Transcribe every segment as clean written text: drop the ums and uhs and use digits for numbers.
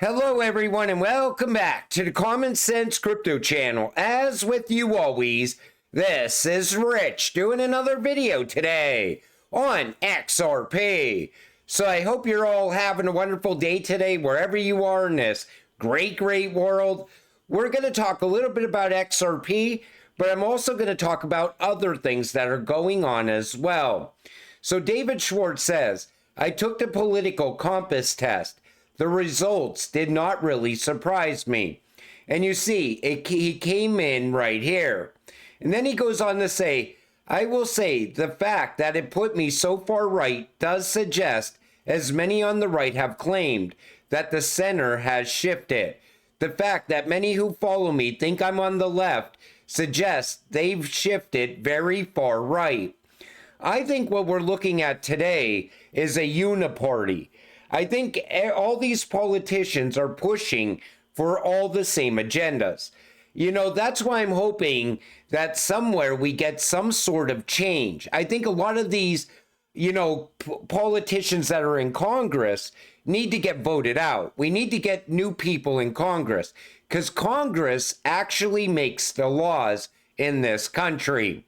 Hello everyone and welcome back to the Common Sense Crypto channel. As with you always, this is Rich doing another video today on XRP. So I hope you're all having a wonderful day today wherever you are in this great world. We're going to talk a little bit about XRP, but I'm also going to talk about other things that are going on as well. So David Schwartz says, I took the political compass test. The results did not really surprise me. And you see, he came in right here. And then he goes on to say, I will say the fact that it put me so far right does suggest, as many on the right have claimed, that the center has shifted. The fact that many who follow me think I'm on the left suggests they've shifted very far right. I think what we're looking at today is a uniparty. I think all these politicians are pushing for all the same agendas. You know, that's why I'm hoping that somewhere we get some sort of change. I think a lot of these, politicians that are in Congress need to get voted out. We need to get new people in Congress because Congress actually makes the laws in this country.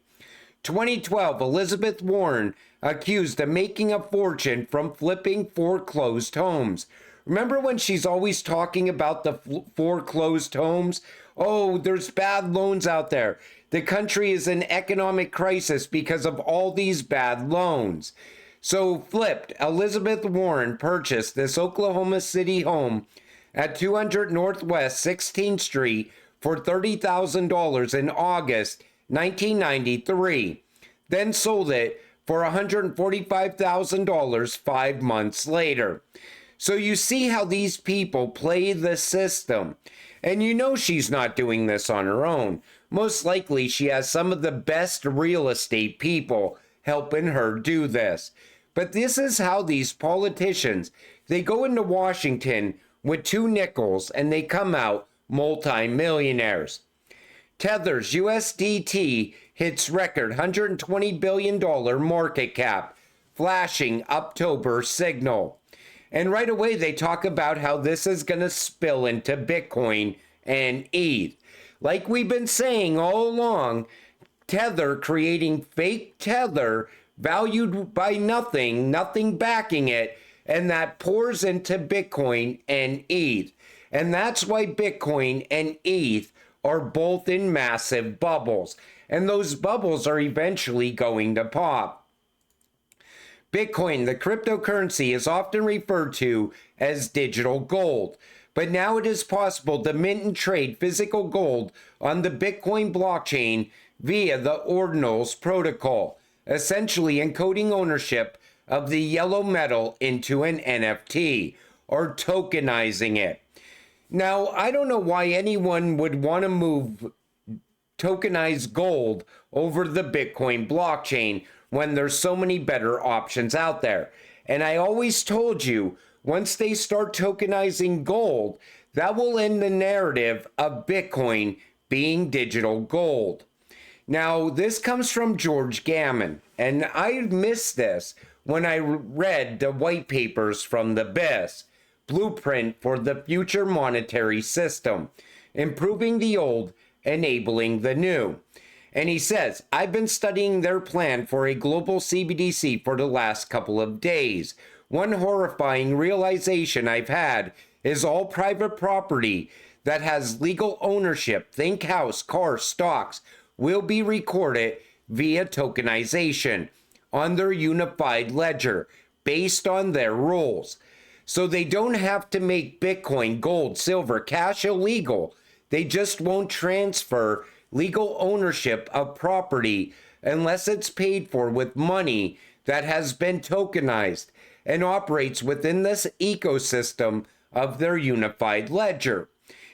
2012, Elizabeth Warren accused of making a fortune from flipping foreclosed homes. Remember when she's always talking about the foreclosed homes? Oh, there's bad loans out there. The country is in economic crisis because of all these bad loans. So flipped, Elizabeth Warren purchased this Oklahoma City home at 200 Northwest 16th Street for $30,000 in August 1993, then sold it for $145,000 5 months later. So you see how these people play the system. And you know she's not doing this on her own. Most likely she has some of the best real estate people helping her do this. But this is how these politicians, they go into Washington with 2 nickels and they come out multi-millionaires. Tether's USDT hits record $120 billion market cap, flashing October signal. And right away they talk about how this is going to spill into Bitcoin and ETH. Like we've been saying all along, Tether creating fake Tether valued by nothing backing it, and that pours into Bitcoin and ETH. And that's why Bitcoin and ETH are both in massive bubbles. And those bubbles are eventually going to pop. Bitcoin, the cryptocurrency, is often referred to as digital gold. But now it is possible to mint and trade physical gold on the Bitcoin blockchain via the Ordinals protocol, essentially encoding ownership of the yellow metal into an NFT, or tokenizing it. Now, I don't know why anyone would want to move tokenized gold over the Bitcoin blockchain when there's so many better options out there. And I always told you, once they start tokenizing gold, that will end the narrative of Bitcoin being digital gold. Now, this comes from George Gammon, and I missed this when I read the white papers from the BIS. Blueprint for the Future Monetary System, Improving the Old, Enabling the New. And he says, I've been studying their plan for a global CBDC for the last couple of days. One horrifying realization I've had is all private property that has legal ownership, think house, car, stocks, will be recorded via tokenization on their unified ledger based on their rules. So they don't have to make Bitcoin, gold, silver, cash illegal. They just won't transfer legal ownership of property unless it's paid for with money that has been tokenized and operates within this ecosystem of their unified ledger.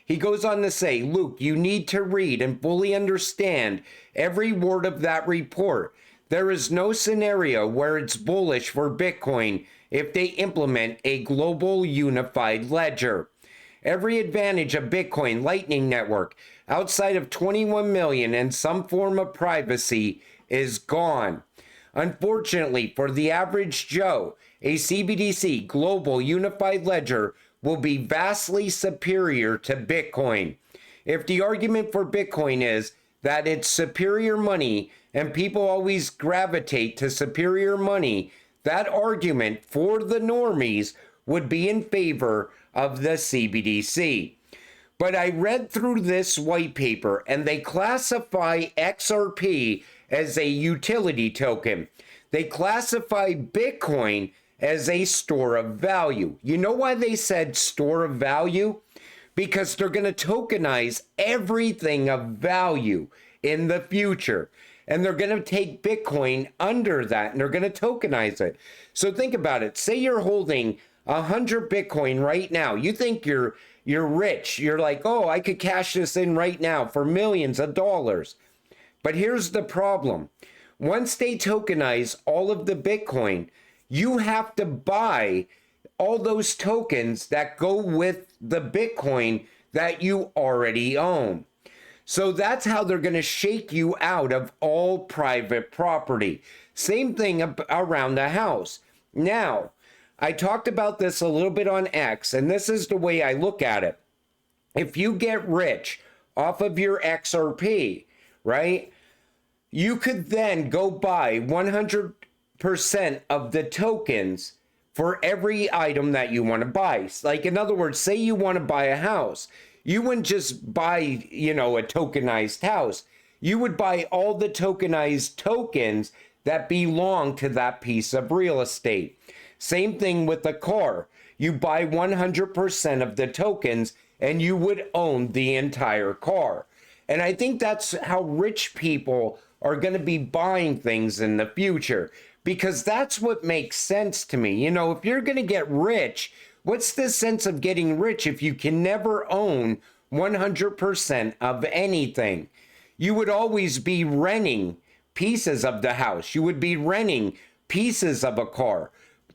He goes on to say, Luke, you need to read and fully understand every word of that report. There is no scenario where it's bullish for Bitcoin if they implement a global unified ledger. Every advantage of Bitcoin Lightning Network outside of 21 million and some form of privacy is gone. Unfortunately for the average Joe, a CBDC global unified ledger will be vastly superior to Bitcoin. If the argument for Bitcoin is that it's superior money and people always gravitate to superior money, that argument for the normies would be in favor of the CBDC. But I read through this white paper and they classify XRP as a utility token. They classify Bitcoin as a store of value. You know why they said store of value? Because they're going to tokenize everything of value in the future. And they're going to take Bitcoin under that and they're going to tokenize it. So think about it. Say you're holding 100 Bitcoin right now. You think you're rich. You're like, oh, I could cash this in right now for millions of dollars. But here's the problem. Once they tokenize all of the Bitcoin, you have to buy all those tokens that go with the Bitcoin that you already own. So that's how they're going to shake you out of all private property. Same thing around the house. Now, I talked about this a little bit on X, and this is the way I look at it. If you get rich off of your XRP, right, you could then go buy 100% of the tokens for every item that you want to buy. Like, in other words, say you want to buy a house. You wouldn't just buy, a tokenized house. You would buy all the tokenized tokens that belong to that piece of real estate. Same thing with a car. You buy 100% of the tokens and you would own the entire car. And I think that's how rich people are going to be buying things in the future, because that's what makes sense to me. If you're going to get rich, what's the sense of getting rich if you can never own 100% of anything? You would always be renting pieces of the house. You would be renting pieces of a car,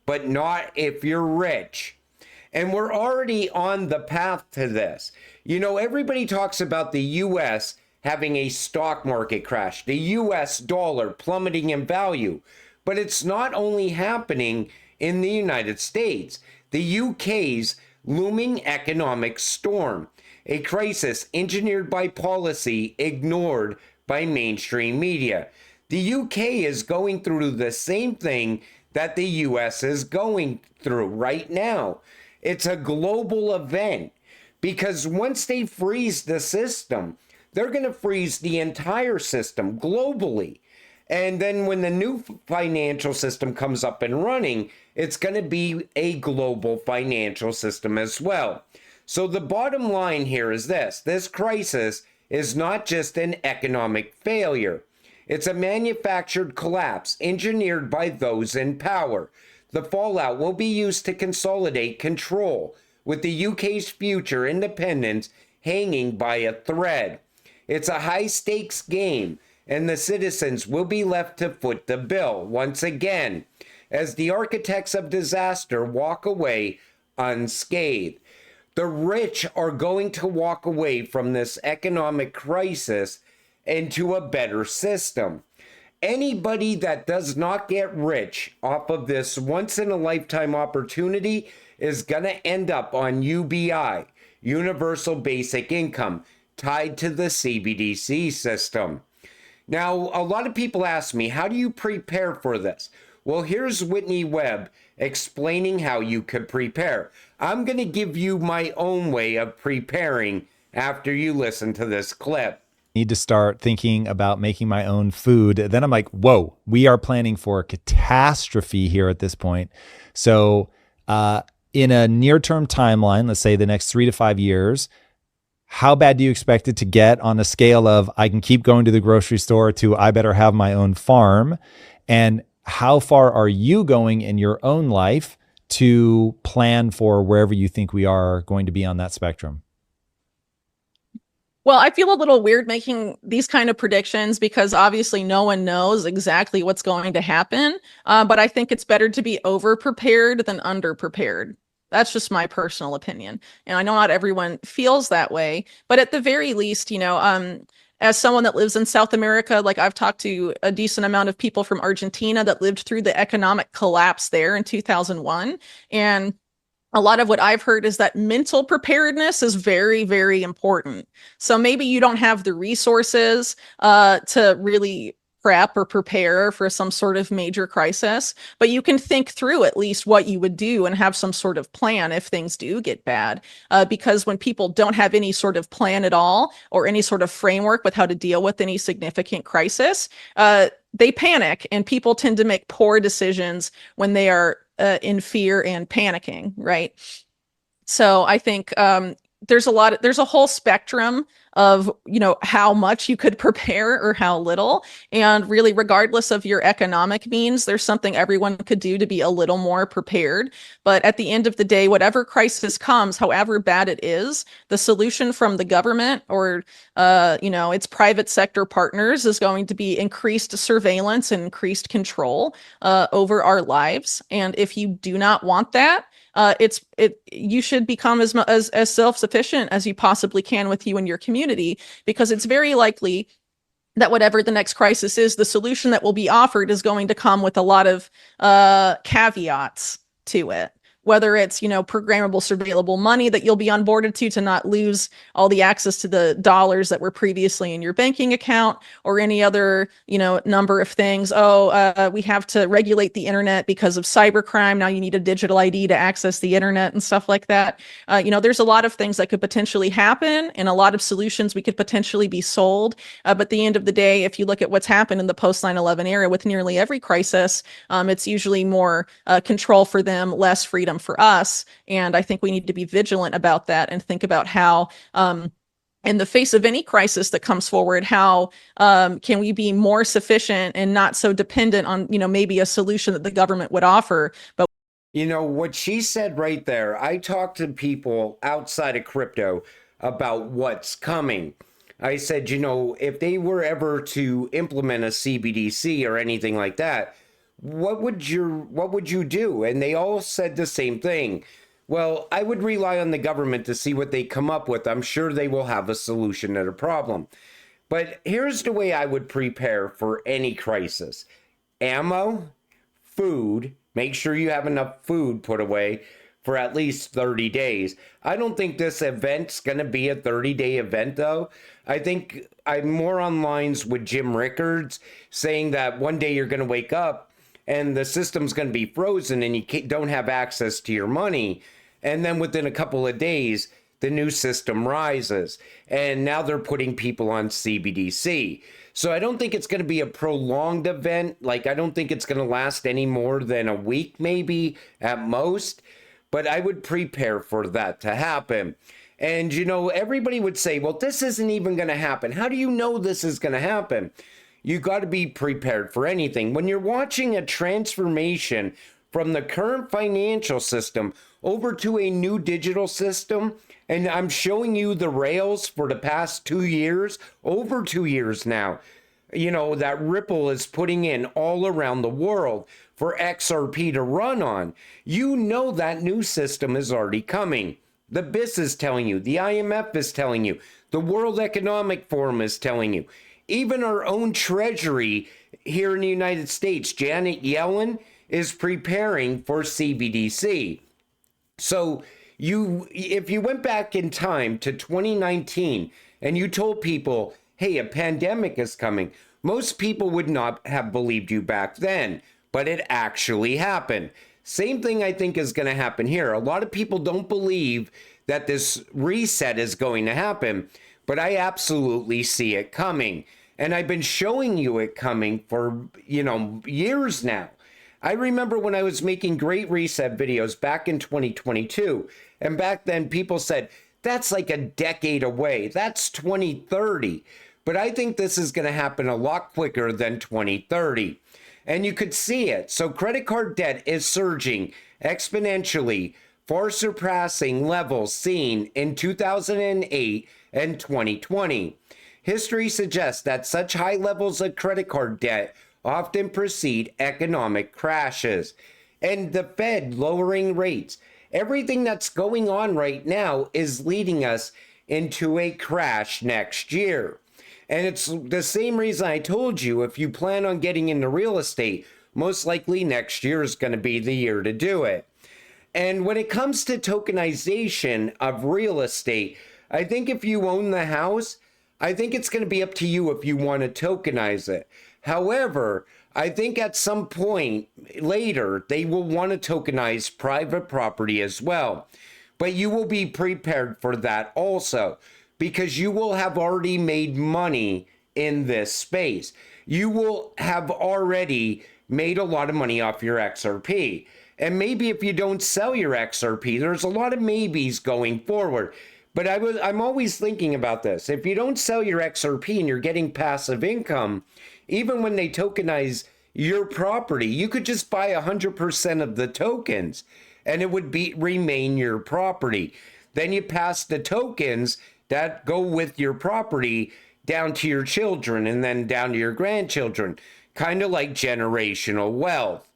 but not if you're rich. And we're already on the path to this. Everybody talks about the U.S. having a stock market crash, the U.S. dollar plummeting in value. But it's not only happening in the United States. The UK's looming economic storm, a crisis engineered by policy, ignored by mainstream media. The UK is going through the same thing that the US is going through right now. It's a global event, because once they freeze the system, they're going to freeze the entire system globally. And then when the new financial system comes up and running, it's going to be a global financial system as well. So the bottom line here is this crisis is not just an economic failure. It's a manufactured collapse engineered by those in power. The fallout will be used to consolidate control, with the UK's future independence hanging by a thread. It's a high-stakes game, and the citizens will be left to foot the bill once again, as the architects of disaster walk away unscathed. The rich are going to walk away from this economic crisis into a better system. Anybody that does not get rich off of this once-in-a-lifetime opportunity is going to end up on UBI, Universal Basic Income, tied to the CBDC system. Now, a lot of people ask me, how do you prepare for this? Well, here's Whitney Webb explaining how you could prepare. I'm going to give you my own way of preparing after you listen to this clip. Need to start thinking about making my own food. Then I'm like, whoa, we are planning for a catastrophe here at this point. So in a near-term timeline, let's say the next 3 to 5 years, how bad do you expect it to get on a scale of I can keep going to the grocery store to I better have my own farm? And how far are you going in your own life to plan for wherever you think we are going to be on that spectrum? Well, I feel a little weird making these kind of predictions because obviously no one knows exactly what's going to happen. But I think it's better to be over-prepared than under-prepared. That's just my personal opinion. And I know not everyone feels that way, but at the very least, as someone that lives in South America, like I've talked to a decent amount of people from Argentina that lived through the economic collapse there in 2001. And a lot of what I've heard is that mental preparedness is very, very important. So maybe you don't have the resources to really prep or prepare for some sort of major crisis, but you can think through at least what you would do and have some sort of plan if things do get bad. Because when people don't have any sort of plan at all or any sort of framework with how to deal with any significant crisis, they panic, and people tend to make poor decisions when they are in fear and panicking, right? So I think there's a whole spectrum of, how much you could prepare or how little. And really, regardless of your economic means, there's something everyone could do to be a little more prepared. But at the end of the day, whatever crisis comes, however bad it is, the solution from the government or, its private sector partners is going to be increased surveillance and increased control over our lives. And if you do not want that, you should become as self-sufficient as you possibly can with you and your community, because it's very likely that whatever the next crisis is, the solution that will be offered is going to come with a lot of caveats to it. Whether it's, programmable, surveillable money that you'll be onboarded to not lose all the access to the dollars that were previously in your banking account, or any other, number of things. We have to regulate the internet because of cybercrime. Now you need a digital ID to access the internet and stuff like that. There's a lot of things that could potentially happen, and a lot of solutions we could potentially be sold. But at the end of the day, if you look at what's happened in the post 9/11 era with nearly every crisis, it's usually more control for them, less freedom for us. And I think we need to be vigilant about that and think about how, in the face of any crisis that comes forward, how can we be more sufficient and not so dependent on, maybe a solution that the government would offer. But what she said right there, I talked to people outside of crypto about what's coming. I said, if they were ever to implement a CBDC or anything like that, what would you do? And they all said the same thing. Well, I would rely on the government to see what they come up with. I'm sure they will have a solution to the problem. But here's the way I would prepare for any crisis. Ammo, food, make sure you have enough food put away for at least 30 days. I don't think this event's going to be a 30-day event, though. I think I'm more on lines with Jim Rickards saying that one day you're going to wake up and the system's going to be frozen and you don't have access to your money. And then within a couple of days, the new system rises. And now they're putting people on CBDC. So I don't think it's going to be a prolonged event. Like, I don't think it's going to last any more than a week, maybe at most. But I would prepare for that to happen. And, everybody would say, well, this isn't even going to happen. How do you know this is going to happen? You got to be prepared for anything. When you're watching a transformation from the current financial system over to a new digital system, and I'm showing you the rails for the past 2 years, over 2 years now, that Ripple is putting in all around the world for XRP to run on. That new system is already coming. The BIS is telling you, the IMF is telling you, the World Economic Forum is telling you. Even our own Treasury here in the United States, Janet Yellen, is preparing for CBDC. So if you went back in time to 2019 and you told people, hey, a pandemic is coming, most people would not have believed you back then, but it actually happened. Same thing I think is going to happen here. A lot of people don't believe that this reset is going to happen, but I absolutely see it coming. And I've been showing you it coming for, years now. I remember when I was making Great Reset videos back in 2022. And back then people said, that's like a decade away. That's 2030. But I think this is going to happen a lot quicker than 2030. And you could see it. So credit card debt is surging exponentially, far surpassing levels seen in 2008 and 2020. History suggests that such high levels of credit card debt often precede economic crashes. And the Fed lowering rates. Everything that's going on right now is leading us into a crash next year. And it's the same reason I told you, if you plan on getting into real estate, most likely next year is going to be the year to do it. And when it comes to tokenization of real estate, I think if you own the house, I think it's going to be up to you if you want to tokenize it. However, I think at some point later, they will want to tokenize private property as well. But you will be prepared for that also, because you will have already made money in this space. You will have already made a lot of money off your XRP. And maybe if you don't sell your XRP, there's a lot of maybes going forward. But I'm always thinking about this. If you don't sell your XRP and you're getting passive income, even when they tokenize your property, you could just buy 100% of the tokens and it would remain your property. Then you pass the tokens that go with your property down to your children and then down to your grandchildren, kind of like generational wealth.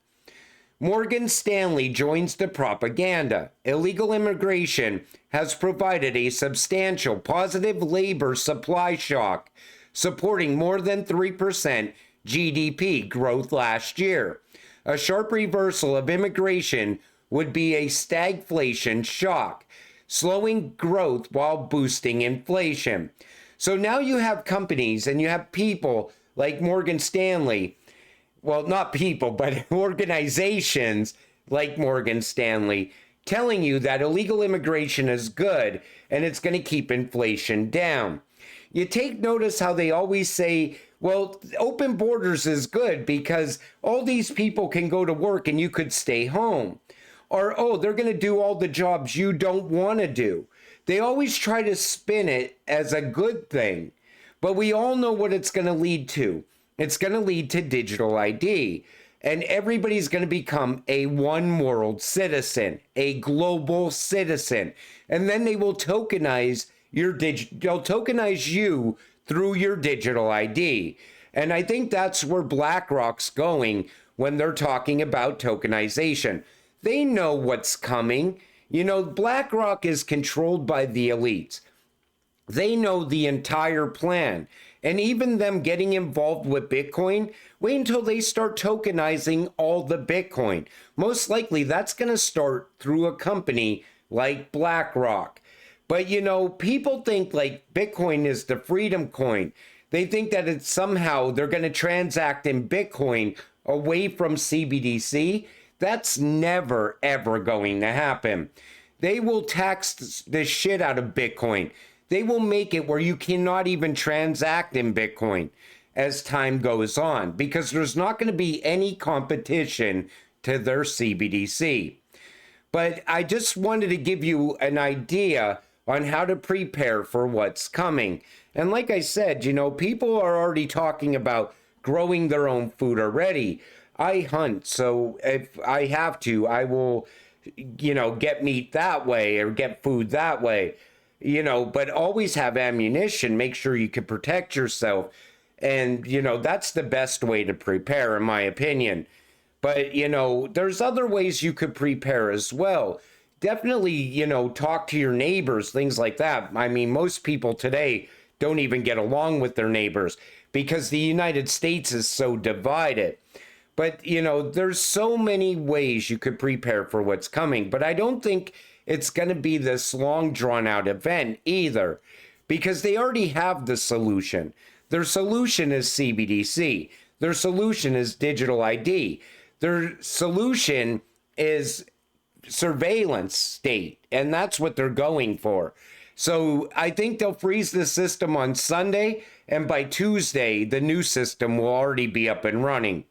Morgan Stanley joins the propaganda. Illegal immigration has provided a substantial positive labor supply shock, supporting more than 3% GDP growth last year. A sharp reversal of immigration would be a stagflation shock, slowing growth while boosting inflation. So now you have companies and you have people like Morgan Stanley, well, not people, but organizations like Morgan Stanley telling you that illegal immigration is good and it's going to keep inflation down. You take notice how they always say, well, open borders is good because all these people can go to work and you could stay home. Or, oh, they're going to do all the jobs you don't want to do. They always try to spin it as a good thing, but we all know what it's going to lead to. It's going to lead to digital ID, and everybody's going to become a one world citizen, a global citizen, and then they will tokenize they'll tokenize you through your digital ID. And I think that's where BlackRock's going when they're talking about tokenization. They know what's coming. You know, BlackRock is controlled by the elites. They know the entire plan. And even them getting involved with Bitcoin, wait until they start tokenizing all the Bitcoin. Most likely that's going to start through a company like BlackRock. But you know, people think like Bitcoin is the freedom coin. They think that it's somehow they're going to transact in Bitcoin away from CBDC. That's never, ever going to happen. They will tax the shit out of Bitcoin. They will make it where you cannot even transact in Bitcoin as time goes on because there's not going to be any competition to their CBDC. But I just wanted to give you an idea on how to prepare for what's coming. And like I said, you know, people are already talking about growing their own food already. I hunt, so if I have to, I will, you know, get meat that way or get food that way. You know, but always have ammunition. Make sure you can protect yourself. And, you know, that's the best way to prepare, in my opinion. But, you know, there's other ways you could prepare as well. Definitely, you know, talk to your neighbors, things like that. I mean, most people today don't even get along with their neighbors because the United States is so divided. But, you know, there's so many ways you could prepare for what's coming. But I don't think it's going to be this long drawn out event either, because they already have the solution. Their solution is CBDC. Their solution is digital ID. Their solution is surveillance state, and that's what they're going for. So I think they'll freeze the system on Sunday, and by Tuesday, the new system will already be up and running.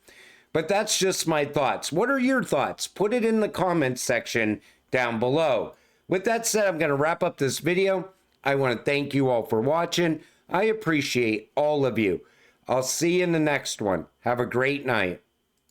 But that's just my thoughts. What are your thoughts? Put it in the comments section down below. With that said, I'm going to wrap up this video. I want to thank you all for watching. I appreciate all of you. I'll see you in the next one. Have a great night.